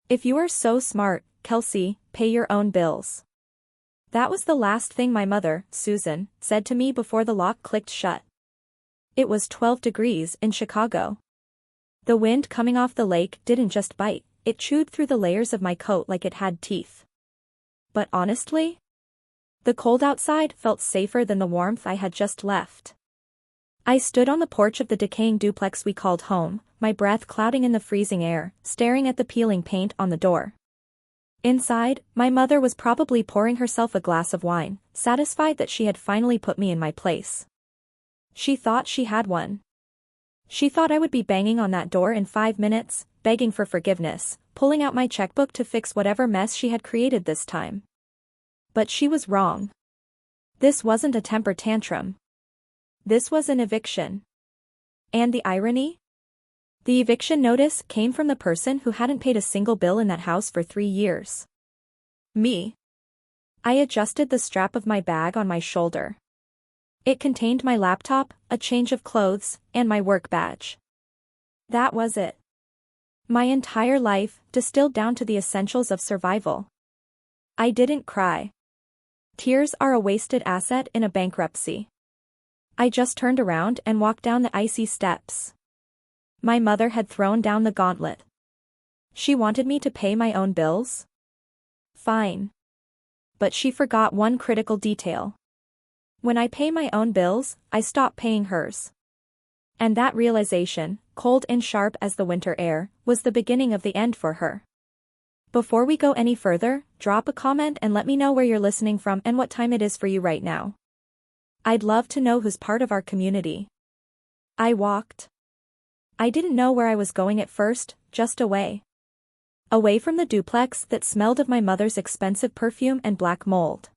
If you are so smart, Kelsey, pay your own bills. That was the last thing my mother, Susan, said to me before the lock clicked shut. It was 12 degrees in Chicago. The wind coming off the lake didn't just bite, it chewed through the layers of my coat like it had teeth. But honestly, the cold outside felt safer than the warmth I had just left. I stood on the porch of the decaying duplex we called home, my breath clouding in the freezing air, staring at the peeling paint on the door. Inside, my mother was probably pouring herself a glass of wine, satisfied that she had finally put me in my place. She thought she had one. She thought I would be banging on that door in 5 minutes, begging for forgiveness, pulling out my checkbook to fix whatever mess she had created this time. But she was wrong. This wasn't a temper tantrum. This was an eviction. And the irony? The eviction notice came from the person who hadn't paid a single bill in that house for 3 years. Me. I adjusted the strap of my bag on my shoulder. It contained my laptop, a change of clothes, and my work badge. That was it. My entire life, distilled down to the essentials of survival. I didn't cry. Tears are a wasted asset in a bankruptcy. I just turned around and walked down the icy steps. My mother had thrown down the gauntlet. She wanted me to pay my own bills? Fine. But she forgot one critical detail. When I pay my own bills, I stop paying hers. And that realization, cold and sharp as the winter air, was the beginning of the end for her. Before we go any further, drop a comment and let me know where you're listening from and what time it is for you right now. I'd love to know who's part of our community. I walked. I didn't know where I was going at first, just away. Away from the duplex that smelled of my mother's expensive perfume and black mold.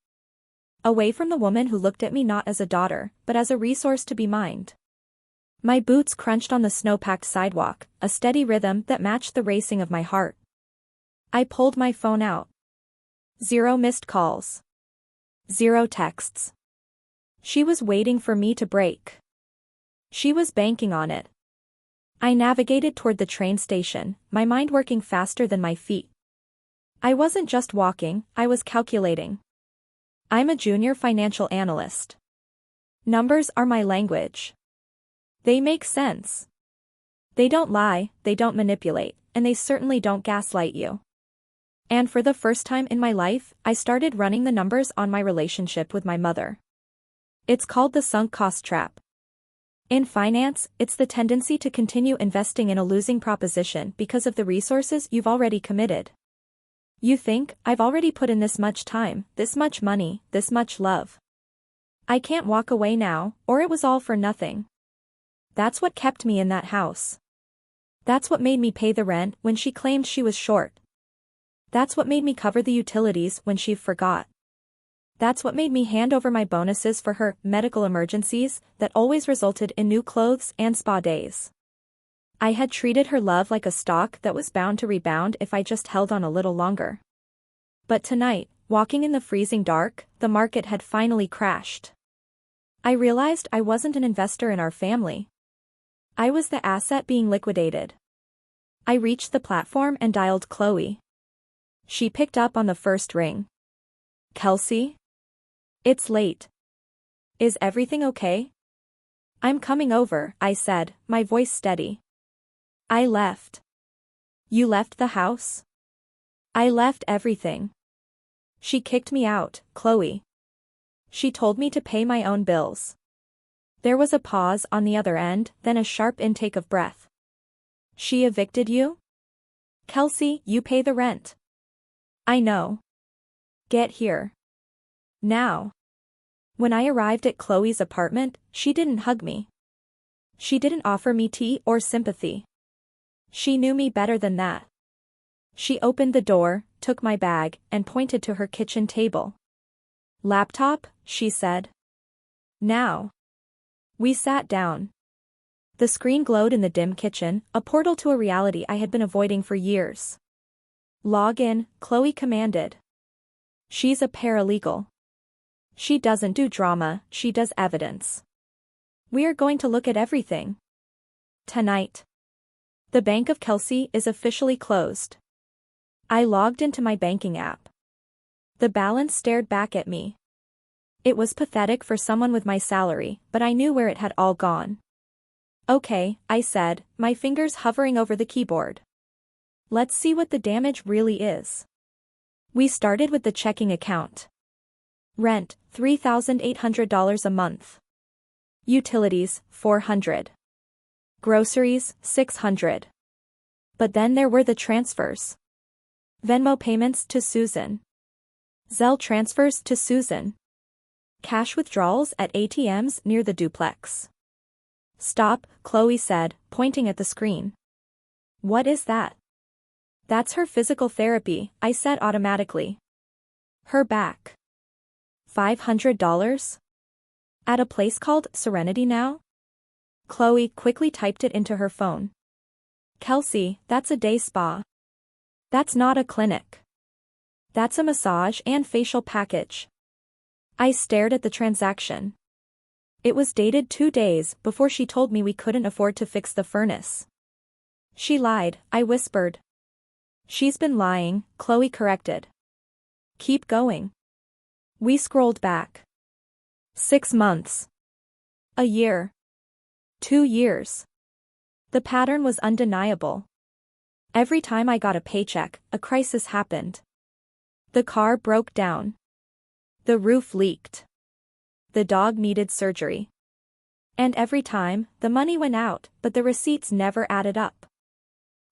Away from the woman who looked at me not as a daughter, but as a resource to be mined. My boots crunched on the snow-packed sidewalk, a steady rhythm that matched the racing of my heart. I pulled my phone out. 0 missed calls. 0 texts. She was waiting for me to break. She was banking on it. I navigated toward the train station, my mind working faster than my feet. I wasn't just walking, I was calculating. I'm a junior financial analyst. Numbers are my language. They make sense. They don't lie, they don't manipulate, and they certainly don't gaslight you. And for the first time in my life, I started running the numbers on my relationship with my mother. It's called the sunk cost trap. In finance, it's the tendency to continue investing in a losing proposition because of the resources you've already committed. You think, I've already put in this much time, this much money, this much love. I can't walk away now, or it was all for nothing. That's what kept me in that house. That's what made me pay the rent when she claimed she was short. That's what made me cover the utilities when she forgot. That's what made me hand over my bonuses for her medical emergencies that always resulted in new clothes and spa days. I had treated her love like a stock that was bound to rebound if I just held on a little longer. But tonight, walking in the freezing dark, the market had finally crashed. I realized I wasn't an investor in our family. I was the asset being liquidated. I reached the platform and dialed Chloe. She picked up on the first ring. Kelsey? It's late. Is everything okay? I'm coming over, I said, my voice steady. I left. You left the house? I left everything. She kicked me out, Chloe. She told me to pay my own bills. There was a pause on the other end, then a sharp intake of breath. She evicted you? Kelsey, you pay the rent. I know. Get here. Now. When I arrived at Chloe's apartment, she didn't hug me. She didn't offer me tea or sympathy. She knew me better than that. She opened the door, took my bag, and pointed to her kitchen table. Laptop, she said. Now. We sat down. The screen glowed in the dim kitchen, a portal to a reality I had been avoiding for years. Log in, Chloe commanded. She's a paralegal. She doesn't do drama, she does evidence. We're going to look at everything. Tonight. The Bank of Kelsey is officially closed. I logged into my banking app. The balance stared back at me. It was pathetic for someone with my salary, but I knew where it had all gone. Okay, I said, my fingers hovering over the keyboard. Let's see what the damage really is. We started with the checking account. Rent, $3,800 a month. Utilities, $400. Groceries, $600. But then there were the transfers. Venmo payments to Susan. Zelle transfers to Susan. Cash withdrawals at ATMs near the duplex. Stop, Chloe said, pointing at the screen. What is that? That's her physical therapy, I said automatically. Her back. $500? At a place called Serenity now? Chloe quickly typed it into her phone. Kelsey, that's a day spa. That's not a clinic. That's a massage and facial package. I stared at the transaction. It was dated 2 days before she told me we couldn't afford to fix the furnace. She lied, I whispered. She's been lying, Chloe corrected. Keep going. We scrolled back. 6 months. A year. 2 years. The pattern was undeniable. Every time I got a paycheck, a crisis happened. The car broke down. The roof leaked. The dog needed surgery. And every time, the money went out, but the receipts never added up.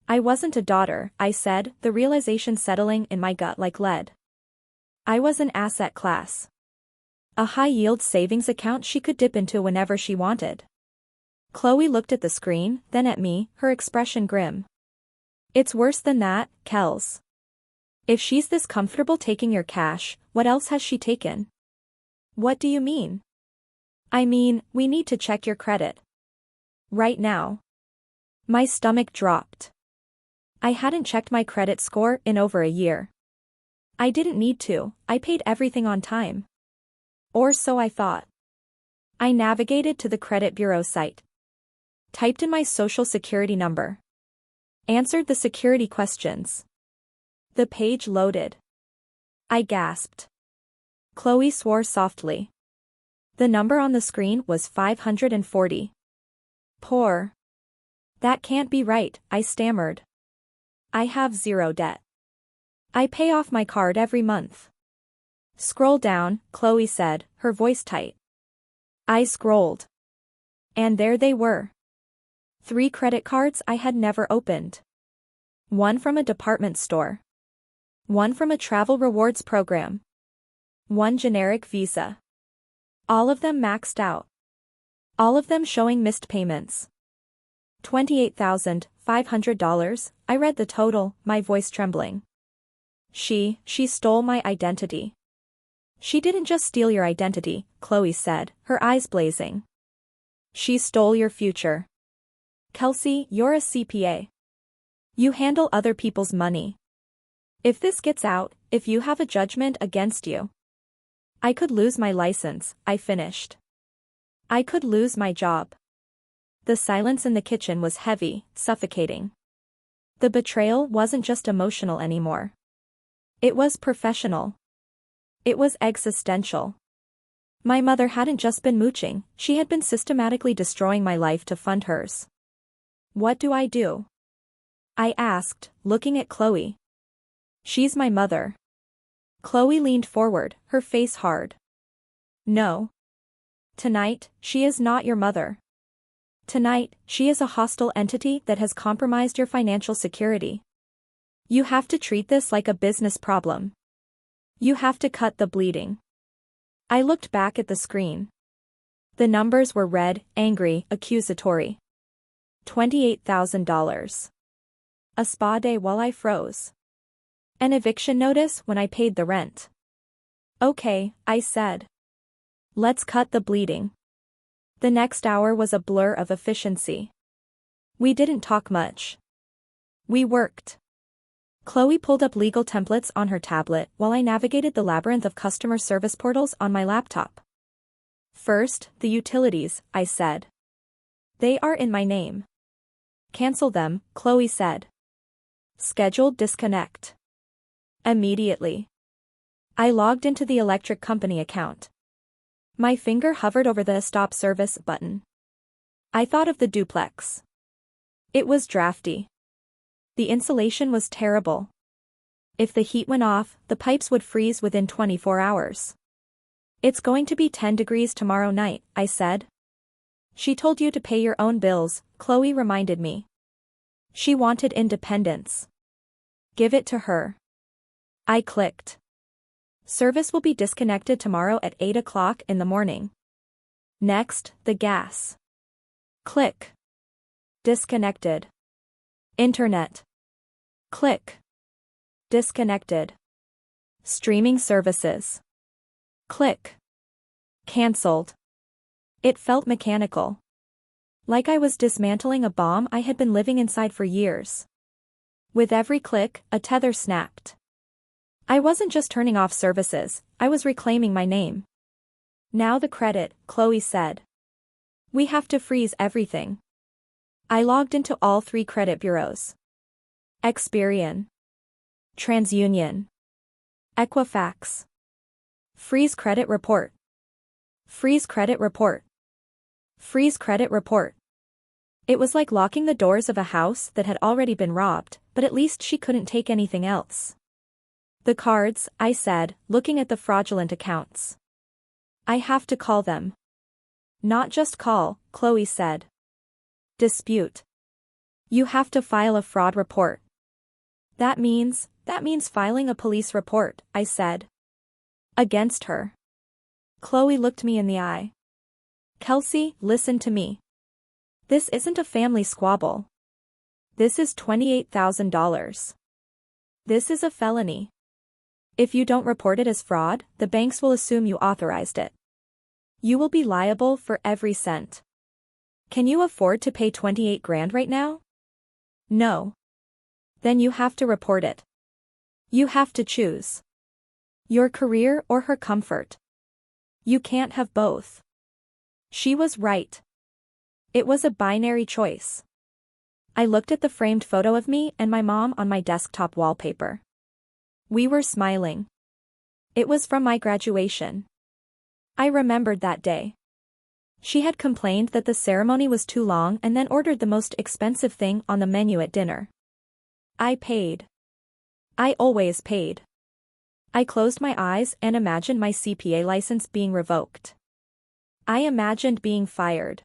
I wasn't a daughter, I said, the realization settling in my gut like lead. I was an asset class. A high-yield savings account she could dip into whenever she wanted. Chloe looked at the screen, then at me, her expression grim. It's worse than that, Kels. If she's this comfortable taking your cash, what else has she taken? What do you mean? I mean, we need to check your credit. Right now. My stomach dropped. I hadn't checked my credit score in over a year. I didn't need to, I paid everything on time. Or so I thought. I navigated to the credit bureau site. Typed in my social security number. Answered the security questions. The page loaded. I gasped. Chloe swore softly. The number on the screen was 540. Poor. That can't be right, I stammered. I have zero debt. I pay off my card every month. Scroll down, Chloe said, her voice tight. I scrolled. And there they were. 3 credit cards I had never opened. One from a department store. One from a travel rewards program. One generic Visa. All of them maxed out. All of them showing missed payments. $28,500, I read the total, my voice trembling. She stole my identity. She didn't just steal your identity, Chloe said, her eyes blazing. She stole your future. Kelsey, you're a CPA. You handle other people's money. If this gets out, if you have a judgment against you, I could lose my license, I finished. I could lose my job. The silence in the kitchen was heavy, suffocating. The betrayal wasn't just emotional anymore. It was professional. It was existential. My mother hadn't just been mooching, she had been systematically destroying my life to fund hers. What do I do? I asked, looking at Chloe. She's my mother. Chloe leaned forward, her face hard. No. Tonight, she is not your mother. Tonight, she is a hostile entity that has compromised your financial security. You have to treat this like a business problem. You have to cut the bleeding. I looked back at the screen. The numbers were red, angry, accusatory. $28,000. A spa day while I froze. An eviction notice when I paid the rent. Okay, I said. Let's cut the bleeding. The next hour was a blur of efficiency. We didn't talk much. We worked. Chloe pulled up legal templates on her tablet while I navigated the labyrinth of customer service portals on my laptop. First, the utilities, I said. They are in my name. Cancel them, Chloe said. Scheduled disconnect. Immediately. I logged into the electric company account. My finger hovered over the Stop Service button. I thought of the duplex. It was drafty. The insulation was terrible. If the heat went off, the pipes would freeze within 24 hours. It's going to be 10 degrees tomorrow night, I said. She told you to pay your own bills, Chloe reminded me. She wanted independence. Give it to her. I clicked. Service will be disconnected tomorrow at 8 o'clock in the morning. Next, the gas. Click. Disconnected. Internet. Click. Disconnected. Streaming services. Click. Cancelled. It felt mechanical. Like I was dismantling a bomb I had been living inside for years. With every click, a tether snapped. I wasn't just turning off services, I was reclaiming my name. Now the credit, Chloe said. We have to freeze everything. I logged into all 3 credit bureaus. Experian. TransUnion. Equifax. Freeze credit report. Freeze credit report. Freeze credit report. It was like locking the doors of a house that had already been robbed, but at least she couldn't take anything else. The cards, I said, looking at the fraudulent accounts. I have to call them. Not just call, Chloe said. Dispute. You have to file a fraud report. That means filing a police report, I said. Against her. Chloe looked me in the eye. Kelsey, listen to me. This isn't a family squabble. This is $28,000. This is a felony. If you don't report it as fraud, the banks will assume you authorized it. You will be liable for every cent. Can you afford to pay 28 grand right now? No. Then you have to report it. You have to choose. Your career or her comfort. You can't have both. She was right. It was a binary choice. I looked at the framed photo of me and my mom on my desktop wallpaper. We were smiling. It was from my graduation. I remembered that day. She had complained that the ceremony was too long and then ordered the most expensive thing on the menu at dinner. I paid. I always paid. I closed my eyes and imagined my CPA license being revoked. I imagined being fired.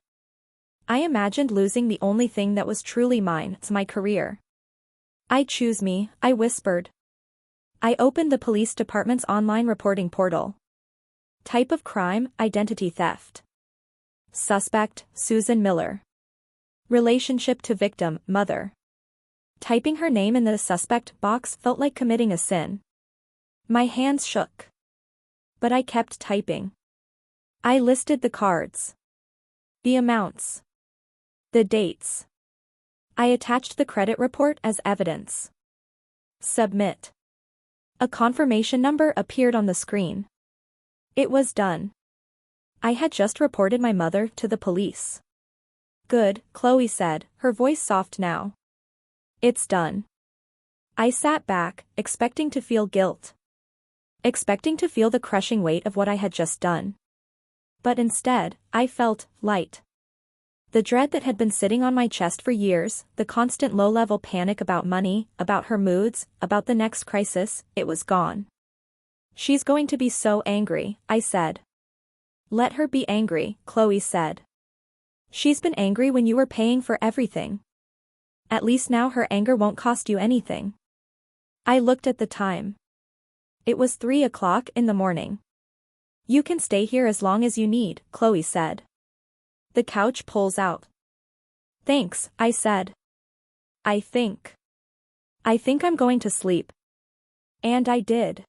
I imagined losing the only thing that was truly mine, my career. I choose me, I whispered. I opened the police department's online reporting portal. Type of crime, identity theft. Suspect, Susan Miller. Relationship to victim, mother. Typing her name in the suspect box felt like committing a sin. My hands shook. But I kept typing. I listed the cards. The amounts. The dates. I attached the credit report as evidence. Submit. A confirmation number appeared on the screen. It was done. I had just reported my mother to the police. Good, Chloe said, her voice soft now. It's done. I sat back, expecting to feel guilt. Expecting to feel the crushing weight of what I had just done. But instead, I felt light. The dread that had been sitting on my chest for years, the constant low-level panic about money, about her moods, about the next crisis, it was gone. She's going to be so angry, I said. Let her be angry, Chloe said. She's been angry when you were paying for everything. At least now her anger won't cost you anything. I looked at the time. It was 3 o'clock in the morning. You can stay here as long as you need, Chloe said. The couch pulls out. Thanks, I said. I think I'm going to sleep. And I did.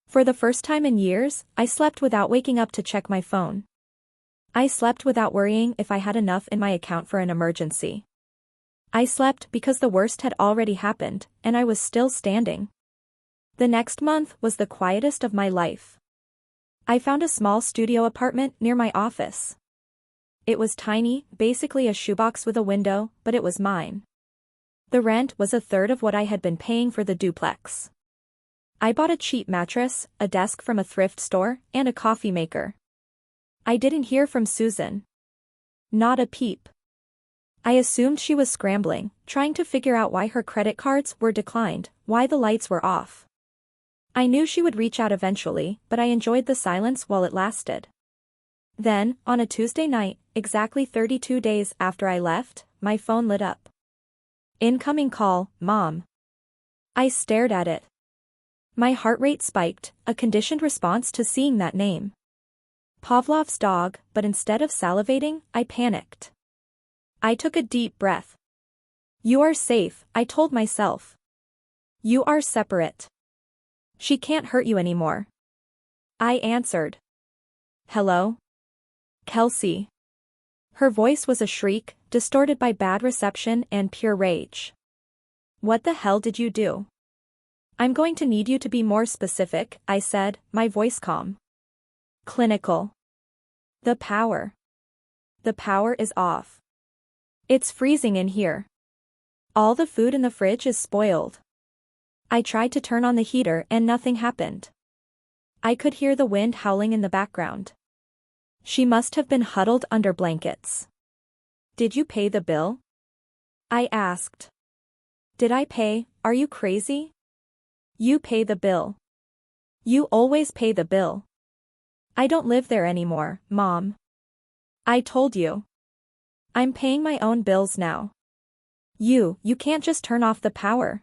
For the first time in years, I slept without waking up to check my phone. I slept without worrying if I had enough in my account for an emergency. I slept because the worst had already happened, and I was still standing. The next month was the quietest of my life. I found a small studio apartment near my office. It was tiny, basically a shoebox with a window, but it was mine. The rent was a third of what I had been paying for the duplex. I bought a cheap mattress, a desk from a thrift store, and a coffee maker. I didn't hear from Susan. Not a peep. I assumed she was scrambling, trying to figure out why her credit cards were declined, why the lights were off. I knew she would reach out eventually, but I enjoyed the silence while it lasted. Then, on a Tuesday night, exactly 32 days after I left, my phone lit up. Incoming call, Mom. I stared at it. My heart rate spiked, a conditioned response to seeing that name. Pavlov's dog, but instead of salivating, I panicked. I took a deep breath. You are safe, I told myself. You are separate. She can't hurt you anymore. I answered. Hello? Kelsey. Her voice was a shriek, distorted by bad reception and pure rage. What the hell did you do? I'm going to need you to be more specific, I said, my voice calm. Clinical. The power. The power is off. It's freezing in here. All the food in the fridge is spoiled. I tried to turn on the heater and nothing happened. I could hear the wind howling in the background. She must have been huddled under blankets. Did you pay the bill? I asked. Did I pay? Are you crazy? You pay the bill. You always pay the bill. I don't live there anymore, Mom. I told you. I'm paying my own bills now. You can't just turn off the power.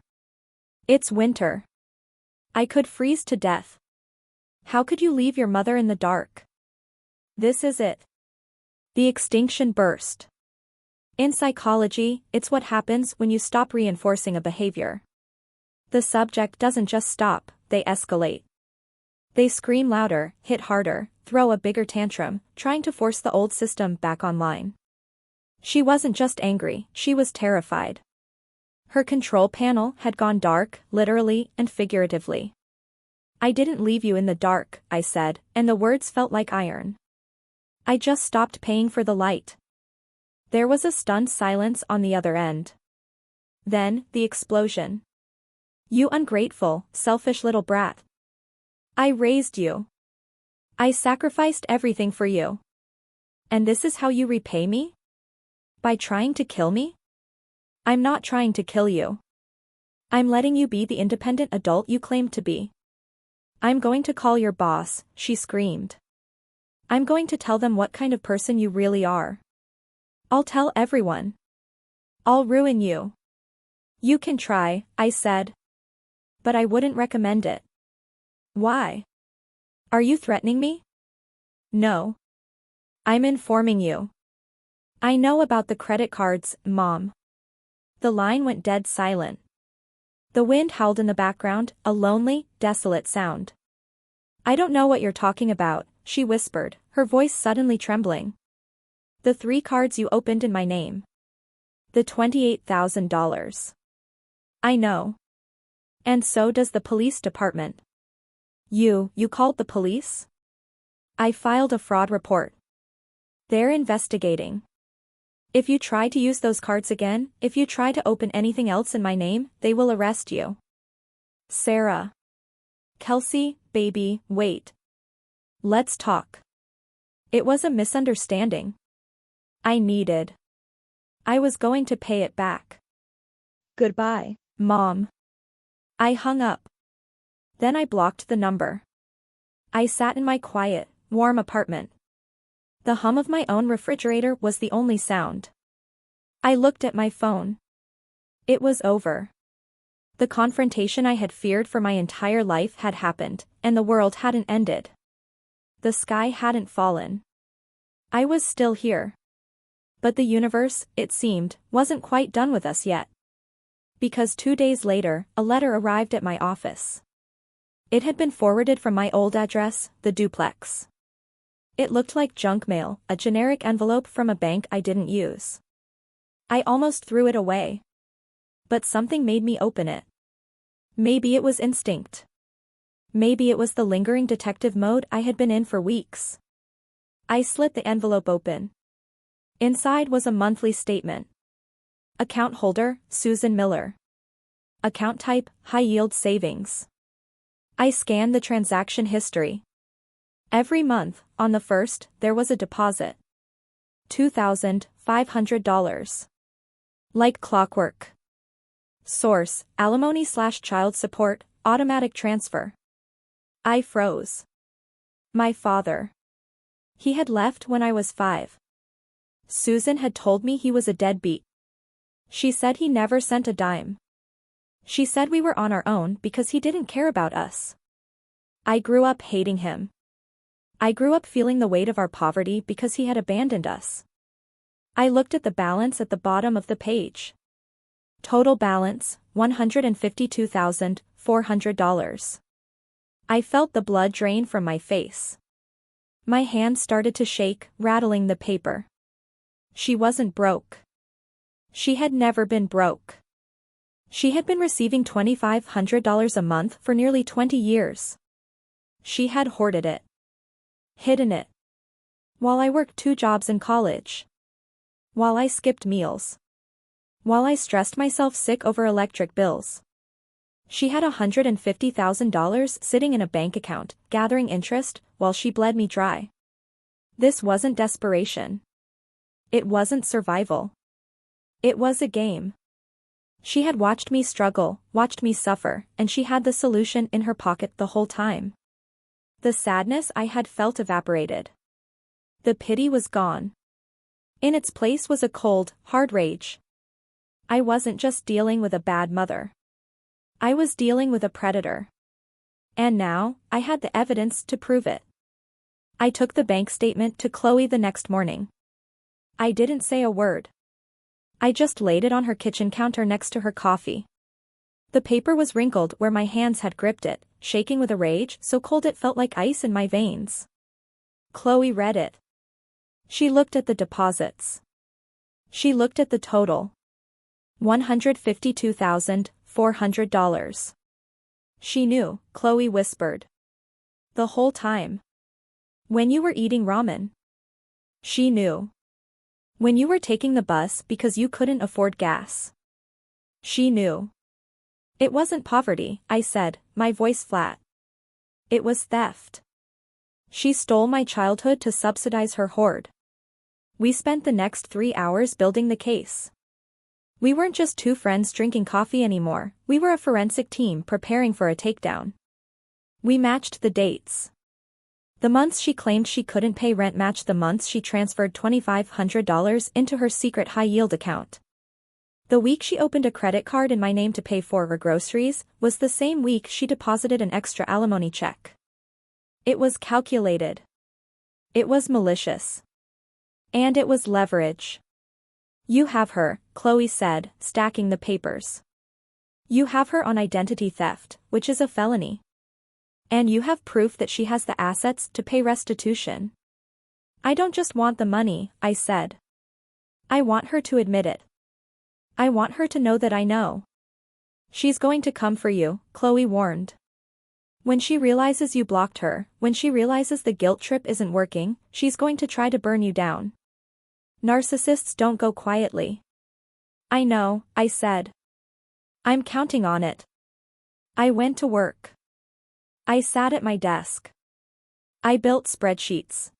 It's winter. I could freeze to death. How could you leave your mother in the dark? This is it. The extinction burst. In psychology, it's what happens when you stop reinforcing a behavior. The subject doesn't just stop, they escalate. They scream louder, hit harder, throw a bigger tantrum, trying to force the old system back online. She wasn't just angry, she was terrified. Her control panel had gone dark, literally and figuratively. I didn't leave you in the dark, I said, and the words felt like iron. I just stopped paying for the light. There was a stunned silence on the other end. Then, the explosion. You ungrateful, selfish little brat. I raised you. I sacrificed everything for you. And this is how you repay me? By trying to kill me? I'm not trying to kill you. I'm letting you be the independent adult you claim to be. I'm going to call your boss, she screamed. I'm going to tell them what kind of person you really are. I'll tell everyone. I'll ruin you. You can try, I said. But I wouldn't recommend it. Why? Are you threatening me? No. I'm informing you. I know about the credit cards, Mom. The line went dead silent. The wind howled in the background, a lonely, desolate sound. I don't know what you're talking about, she whispered, her voice suddenly trembling. The 3 cards you opened in my name. The $28,000. I know. And so does the police department. You called the police? I filed a fraud report. They're investigating. If you try to use those cards again, if you try to open anything else in my name, they will arrest you. Sarah. Kelsey, baby, wait. Let's talk. It was a misunderstanding. I was going to pay it back. Goodbye, Mom. I hung up. Then I blocked the number. I sat in my quiet, warm apartment. The hum of my own refrigerator was the only sound. I looked at my phone. It was over. The confrontation I had feared for my entire life had happened, and the world hadn't ended. The sky hadn't fallen. I was still here. But the universe, it seemed, wasn't quite done with us yet. Because 2 days later, a letter arrived at my office. It had been forwarded from my old address, the duplex. It looked like junk mail, a generic envelope from a bank I didn't use. I almost threw it away. But something made me open it. Maybe it was instinct. Maybe it was the lingering detective mode I had been in for weeks. I slit the envelope open. Inside was a monthly statement. Account holder, Susan Miller. Account type, high yield savings. I scanned the transaction history. Every month, on the 1st, there was a deposit. $2,500. Like clockwork. Source, alimony/child support, automatic transfer. I froze. My father. He had left when I was 5. Susan had told me he was a deadbeat. She said he never sent a dime. She said we were on our own because he didn't care about us. I grew up hating him. I grew up feeling the weight of our poverty because he had abandoned us. I looked at the balance at the bottom of the page. Total balance, $152,400. I felt the blood drain from my face. My hand started to shake, rattling the paper. She wasn't broke. She had never been broke. She had been receiving $2,500 a month for nearly 20 years. She had hoarded it. Hidden it. While I worked 2 jobs in college. While I skipped meals. While I stressed myself sick over electric bills. She had $150,000 sitting in a bank account, gathering interest, while she bled me dry. This wasn't desperation. It wasn't survival. It was a game. She had watched me struggle, watched me suffer, and she had the solution in her pocket the whole time. The sadness I had felt evaporated. The pity was gone. In its place was a cold, hard rage. I wasn't just dealing with a bad mother. I was dealing with a predator. And now, I had the evidence to prove it. I took the bank statement to Chloe the next morning. I didn't say a word. I just laid it on her kitchen counter next to her coffee. The paper was wrinkled where my hands had gripped it, shaking with a rage so cold it felt like ice in my veins. Chloe read it. She looked at the deposits. She looked at the total. $152,400. She knew, Chloe whispered. The whole time. When you were eating ramen. She knew. When you were taking the bus because you couldn't afford gas. She knew. It wasn't poverty, I said, my voice flat. It was theft. She stole my childhood to subsidize her hoard. We spent the next 3 hours building the case. We weren't just 2 friends drinking coffee anymore, we were a forensic team preparing for a takedown. We matched the dates. The months she claimed she couldn't pay rent matched the months she transferred $2,500 into her secret high-yield account. The week she opened a credit card in my name to pay for her groceries was the same week she deposited an extra alimony check. It was calculated. It was malicious. And it was leverage. You have her, Chloe said, stacking the papers. You have her on identity theft, which is a felony. And you have proof that she has the assets to pay restitution. I don't just want the money, I said. I want her to admit it. I want her to know that I know. She's going to come for you, Chloe warned. When she realizes you blocked her, when she realizes the guilt trip isn't working, she's going to try to burn you down. Narcissists don't go quietly. I know, I said. I'm counting on it. I went to work. I sat at my desk. I built spreadsheets.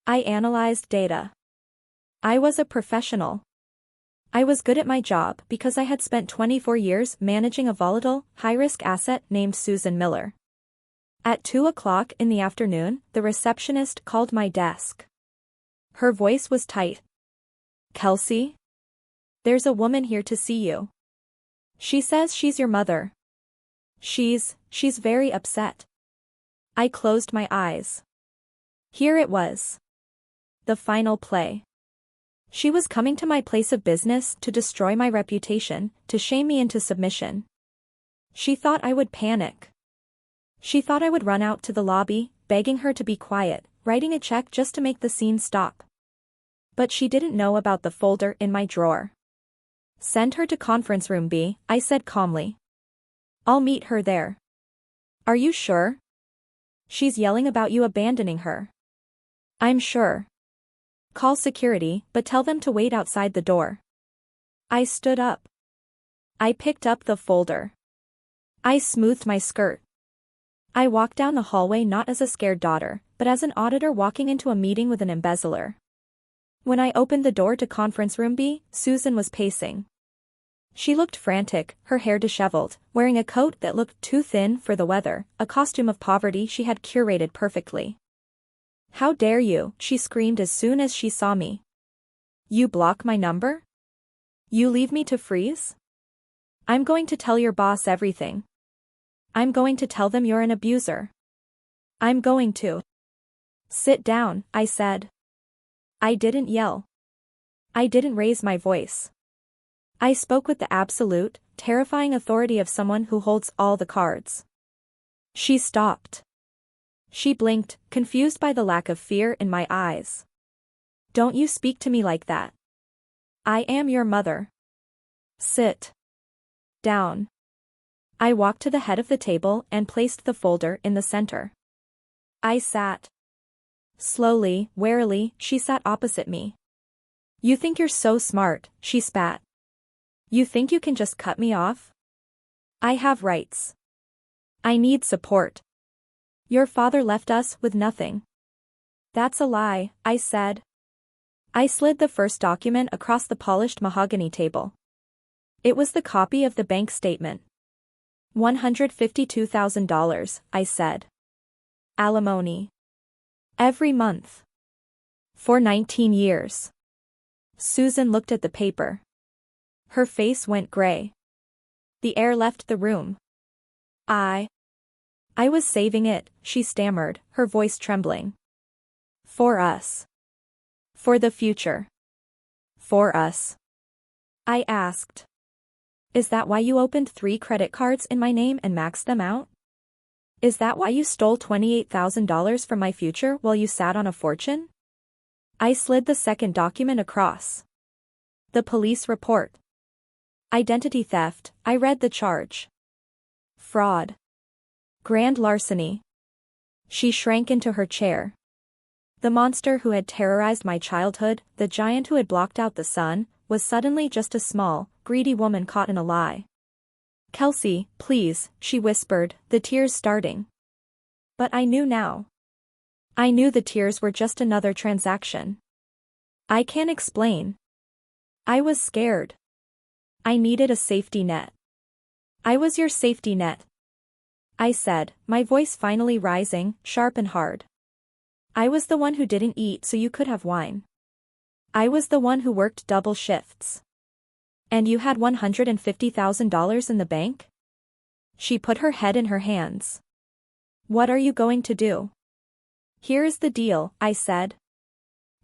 I analyzed data. I was a professional. I was good at my job because I had spent 24 years managing a volatile, high-risk asset named Susan Miller. At 2 o'clock in the afternoon, the receptionist called my desk. Her voice was tight. Kelsey? There's a woman here to see you. She says she's your mother. She's very upset. I closed my eyes. Here it was. The final play. She was coming to my place of business to destroy my reputation, to shame me into submission. She thought I would panic. She thought I would run out to the lobby, begging her to be quiet, writing a check just to make the scene stop. But she didn't know about the folder in my drawer. Send her to conference room B, I said calmly. I'll meet her there. Are you sure? She's yelling about you abandoning her. I'm sure. Call security, but tell them to wait outside the door. I stood up. I picked up the folder. I smoothed my skirt. I walked down the hallway not as a scared daughter, but as an auditor walking into a meeting with an embezzler. When I opened the door to conference room B, Susan was pacing. She looked frantic, her hair disheveled, wearing a coat that looked too thin for the weather, a costume of poverty she had curated perfectly. "How dare you?" she screamed as soon as she saw me. "You block my number? You leave me to freeze? I'm going to tell your boss everything. I'm going to tell them you're an abuser. I'm going to." "Sit down," I said. I didn't yell. I didn't raise my voice. I spoke with the absolute, terrifying authority of someone who holds all the cards. She stopped. She blinked, confused by the lack of fear in my eyes. "Don't you speak to me like that. I am your mother. Sit down." I walked to the head of the table and placed the folder in the center. I sat. Slowly, warily, she sat opposite me. "You think you're so smart," she spat. "You think you can just cut me off? I have rights. I need support. Your father left us with nothing." "That's a lie," I said. I slid the first document across the polished mahogany table. It was the copy of the bank statement. $152,000, I said. Alimony. Every month. For 19 years. Susan looked at the paper. Her face went gray. The air left the room. I was saving it," she stammered, her voice trembling. "For us. For the future. For us." I asked. "Is that why you opened 3 credit cards in my name and maxed them out? Is that why you stole $28,000 from my future while you sat on a fortune?" I slid the second document across. The police report. Identity theft, I read the charge. Fraud. Grand larceny. She shrank into her chair. The monster who had terrorized my childhood, the giant who had blocked out the sun, was suddenly just a small, greedy woman caught in a lie. "Kelsey, please," she whispered, the tears starting. But I knew now. I knew the tears were just another transaction. I can't explain. I was scared. I needed a safety net. "I was your safety net," I said, my voice finally rising, sharp and hard. "I was the one who didn't eat so you could have wine. I was the one who worked double shifts. And you had $150,000 in the bank?" She put her head in her hands. "What are you going to do?" "Here is the deal," I said.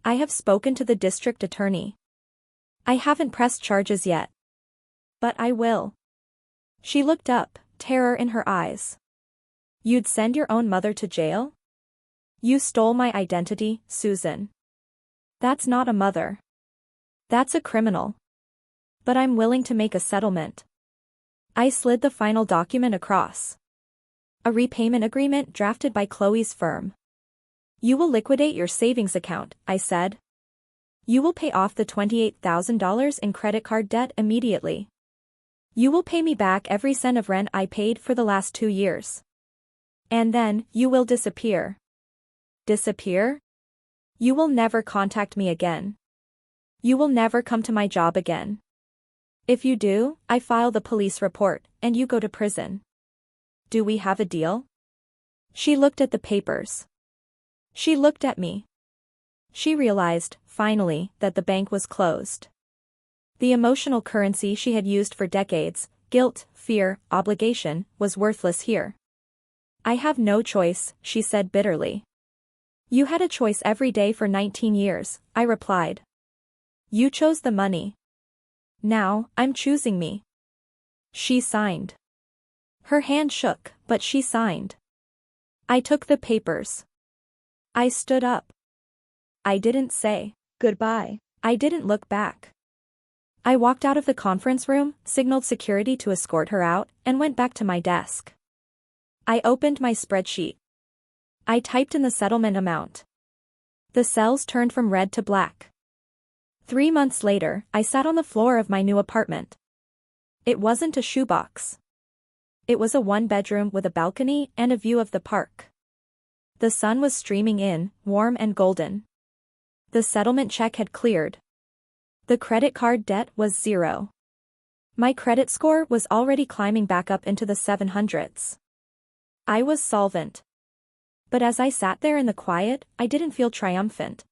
"I have spoken to the district attorney. I haven't pressed charges yet. But I will." She looked up, terror in her eyes. "You'd send your own mother to jail? You stole my identity, Susan. That's not a mother. That's a criminal. But I'm willing to make a settlement." I slid the final document across. A repayment agreement drafted by Chloe's firm. "You will liquidate your savings account," I said. "You will pay off the $28,000 in credit card debt immediately. You will pay me back every cent of rent I paid for the last 2 years. And then, you will disappear." "Disappear?" "You will never contact me again. You will never come to my job again. If you do, I file the police report, and you go to prison. Do we have a deal?" She looked at the papers. She looked at me. She realized, finally, that the bank was closed. The emotional currency she had used for decades, guilt, fear, obligation, was worthless here. "I have no choice," she said bitterly. "You had a choice every day for 19 years, I replied. "You chose the money. Now, I'm choosing me." She signed. Her hand shook, but she signed. I took the papers. I stood up. I didn't say goodbye. I didn't look back. I walked out of the conference room, signaled security to escort her out, and went back to my desk. I opened my spreadsheet. I typed in the settlement amount. The cells turned from red to black. 3 months later, I sat on the floor of my new apartment. It wasn't a shoebox. It was a one-bedroom with a balcony and a view of the park. The sun was streaming in, warm and golden. The settlement check had cleared. The credit card debt was 0. My credit score was already climbing back up into the 700s. I was solvent. But as I sat there in the quiet, I didn't feel triumphant.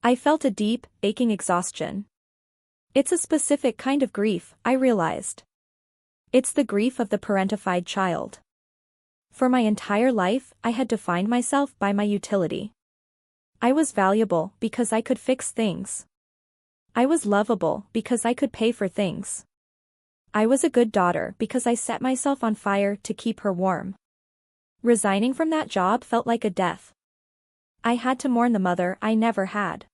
I felt a deep, aching exhaustion. It's a specific kind of grief, I realized. It's the grief of the parentified child. For my entire life, I had defined myself by my utility. I was valuable because I could fix things. I was lovable because I could pay for things. I was a good daughter because I set myself on fire to keep her warm. Resigning from that job felt like a death. I had to mourn the mother I never had.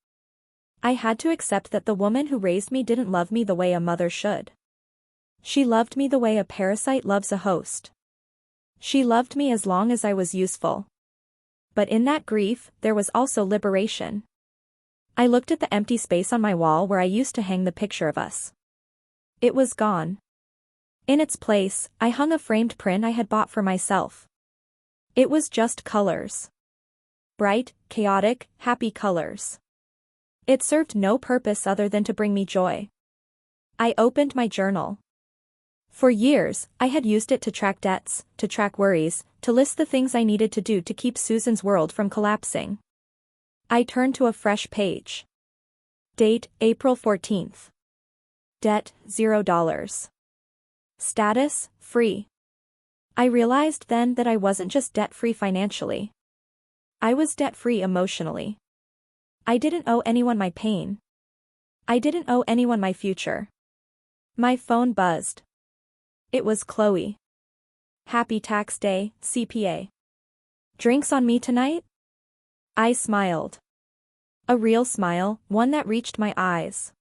I had to accept that the woman who raised me didn't love me the way a mother should. She loved me the way a parasite loves a host. She loved me as long as I was useful. But in that grief, there was also liberation. I looked at the empty space on my wall where I used to hang the picture of us. It was gone. In its place, I hung a framed print I had bought for myself. It was just colors. Bright, chaotic, happy colors. It served no purpose other than to bring me joy. I opened my journal. For years, I had used it to track debts, to track worries, to list the things I needed to do to keep Susan's world from collapsing. I turned to a fresh page. Date, April 14th. Debt, $0. Status, free. I realized then that I wasn't just debt-free financially. I was debt-free emotionally. I didn't owe anyone my pain. I didn't owe anyone my future. My phone buzzed. It was Chloe. Happy tax day, CPA. Drinks on me tonight? I smiled. A real smile, one that reached my eyes.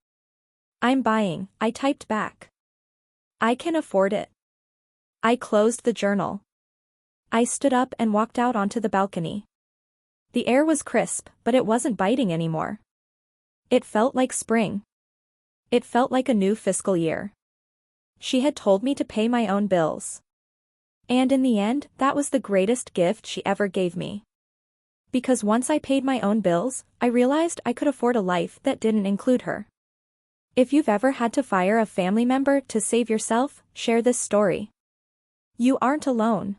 I'm buying, I typed back. I can afford it. I closed the journal. I stood up and walked out onto the balcony. The air was crisp, but it wasn't biting anymore. It felt like spring. It felt like a new fiscal year. She had told me to pay my own bills. And in the end, that was the greatest gift she ever gave me. Because once I paid my own bills, I realized I could afford a life that didn't include her. If you've ever had to fire a family member to save yourself, share this story. You aren't alone.